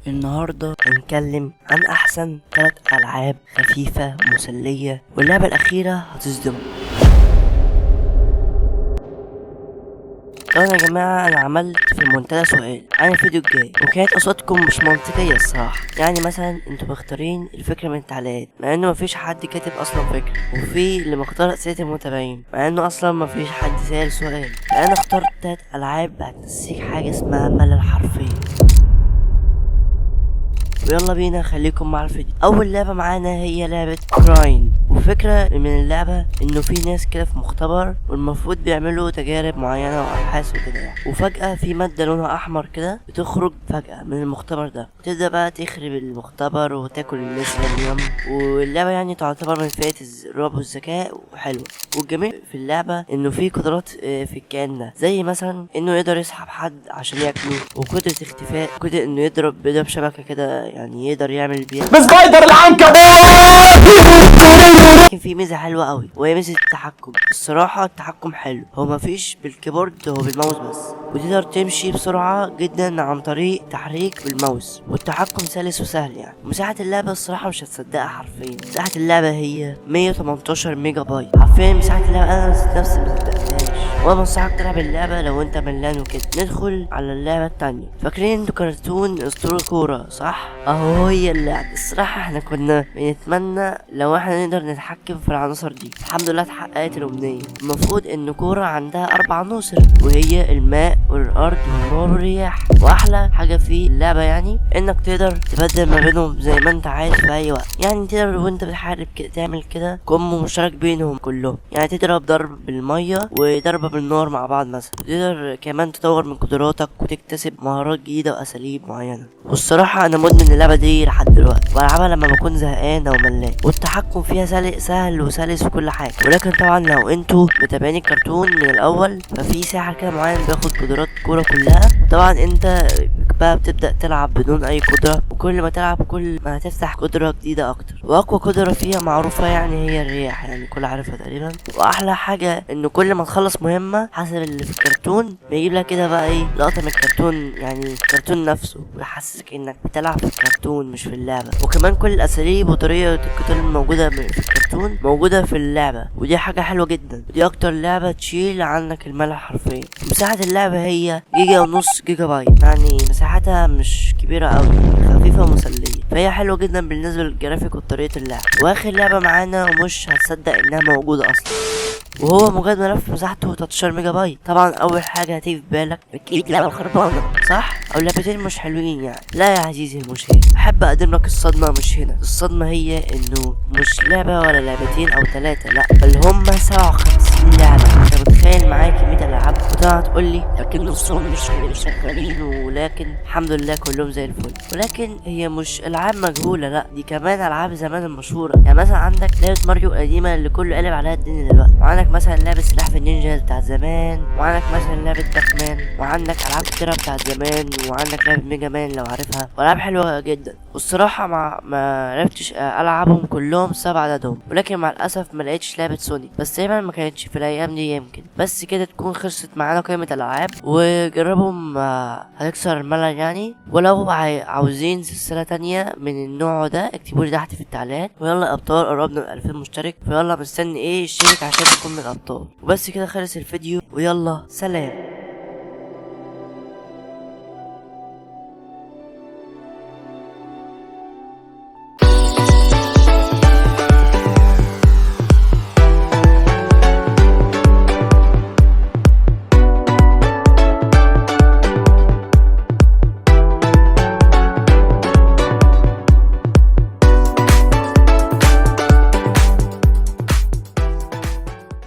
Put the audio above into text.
النهاردة هنتكلم عن أحسن 3 ألعاب خفيفة مسلية، واللعبة الأخيرة هتصدمك. طبعا يا جماعة أنا عملت في المنتدى سؤال عن الفيديو الجاي، وكانت أصواتكم مش منطقية الصراحة. يعني مثلا انتوا مختارين الفكرة من التعليقات مع انه مفيش حد كاتب اصلا فكرة، وفي اللي مختار أسئلة المتابعين مع انه اصلا مفيش حد سأل سؤال. فأنا اخترت 3 ألعاب هتنسيك حاجة اسمها ملل حرفيا. ويلا بينا خليكم مع الفيديو. اول لعبة معانا هي لعبة كراين، وفكرة من اللعبة انه في ناس كده في مختبر والمفروض بيعملوا تجارب معينة وابحاث وكده يعني، وفجأة في مادة لونها احمر كده بتخرج فجأة من المختبر ده، تبدأ بقى تخرب المختبر وتاكل الناس اللي واللعبة يعني تعتبر من فئة الرعب والذكاء وحلوة. والجميل في اللعبة انه في قدرات في الكائن ده، زي مثلا انه يقدر يسحب حد عشان ياكله، وقدرة اختفاء، قدرة انه يضرب بيضرب شبكة كده يعني يقدر يعمل بيها بسبايدر العنكبوت. لكن في ميزة حلوة قوي، وهي ميزة التحكم. الصراحة التحكم حلو، هو مفيش بالكيبورد، هو بالماوس بس، وتقدر تمشي بسرعة جدا عن طريق تحريك بالماوس، والتحكم سلس وسهل يعني. مساحة اللعبة الصراحة مش هتصدقها حرفيا، مساحة اللعبة هي 118 ميجا بايت. حرفيا مساحة اللعبة انا نفسي مصدقتهاش، وانا بنصحك تلعب اللعبة لو انت ملان وكده. ندخل على اللعبة التانية. فاكرين انتوا كرتون اسطورة كورة صح؟ اهو هي اللعبة. الصراحة احنا كنا بنتمنى لو احنا نقدر نتحكم في العناصر دي. الحمد لله اتحققت الامنية. المفروض ان كورة عندها 4 عناصر، وهي الماء والارض والنار والرياح. واحلى حاجة في اللعبة يعني انك تقدر تبدل ما بينهم زي ما انت عايز في اي وقت. يعني تقدر وانت بتحارب كده تعمل كده كومبو مشترك بينهم كلهم، يعني تضرب ضرب بالمية وضربة بالنار مع بعض مثلا. تقدر كمان تطور من قدراتك وتكتسب مهارات جديدة واساليب معينة. والصراحة انا مدمن اللعبة دي لحد دلوقتي، بلعبها لما بكون زهقان او ملان، والتحكم فيها سهل وسلس وكل حاجة. ولكن طبعا لو انتوا متابعين الكرتون من الاول، ففي ساحر كده معين بياخد قدرات الكورة كلها. طبعا انت بقى بتبدأ تلعب بدون اي قدرة، وكل ما تلعب كل ما هتفتح قدرة جديدة اكتر. واقوى قدرة فيها معروفة يعني هي الرياح، يعني كل عارفها تقريبا. واحلى حاجة انه كل ما تخلص مهمة حسب اللي في الكرتون بيجيب لك كده بقى ايه لقطة من الكرتون، يعني الكرتون نفسه، ويحسسك انك بتلعب في الكرتون مش في اللعبة. وكمان كل الاساليب وطريقة القتال الموجودة في الكرتون موجودة في اللعبة، ودي حاجة حلوة جدا. ودي اكتر لعبة تشيل عنك الملل حرفيا. مساحة اللعبة هي 1.5 جيجا بايت، يعني مساحتها مش كبيرة اوي، خفيفة ومسلية، فهي حلوة جدا بالنسبة للجرافيك وطريقة اللعب. واخر لعبة معانا ومش هتصدق انها موجودة اصلا، وهو مجرد ملف مساحته 13 ميجا بايت. طبعا اول حاجه هتيجي في بالك اكيد لعبه خربانه صح، او لعبتين مش حلوين يعني. لا يا عزيزي المشاهد، احب اقدم لك الصدمه مش هنا. الصدمه هي انه مش لعبه ولا لعبتين او 3، لا بل هم 57 لعبه. انت متخيل معايا كميه الالعاب؟ وطبعا هتقول لي لكن نصهم مش شغالين، ولكن الحمد لله كلهم زي الفل. ولكن هي مش العاب مجهوله، لا دي كمان العاب زمان المشهوره. يعني مثلا عندك لعبه ماريو القديمه اللي كله قلب عليها الدنيا دلوقتي، وعندك مثلا لعبة سلاح في النينجا بتاعت زمان، وعندك مثلا لعبة باكمان، وعندك ألعاب كتيرة بتاعت زمان، وعندك لعبة ميجا مان لو عارفها، وألعاب حلوة جدا. والصراحة ما عرفتش ألعبهم كلهم 7 عددهم، ولكن مع الأسف ما لقيتش لعبة سوني، بس تقريبا ما كانتش في الأيام دي يمكن. بس كده تكون خلصت معانا قائمة الألعاب، وجربهم هتكسر الملل يعني. ولو عاوزين سلسلة تانية من النوع ده اكتبولي تحت في التعليقات. ويلا يا أبطال قربنا من 2000 مشترك، فيلا مستني ايه اشترك عشان تكون من الأبطال. وبس كده خلص الفيديو، ويلا سلام.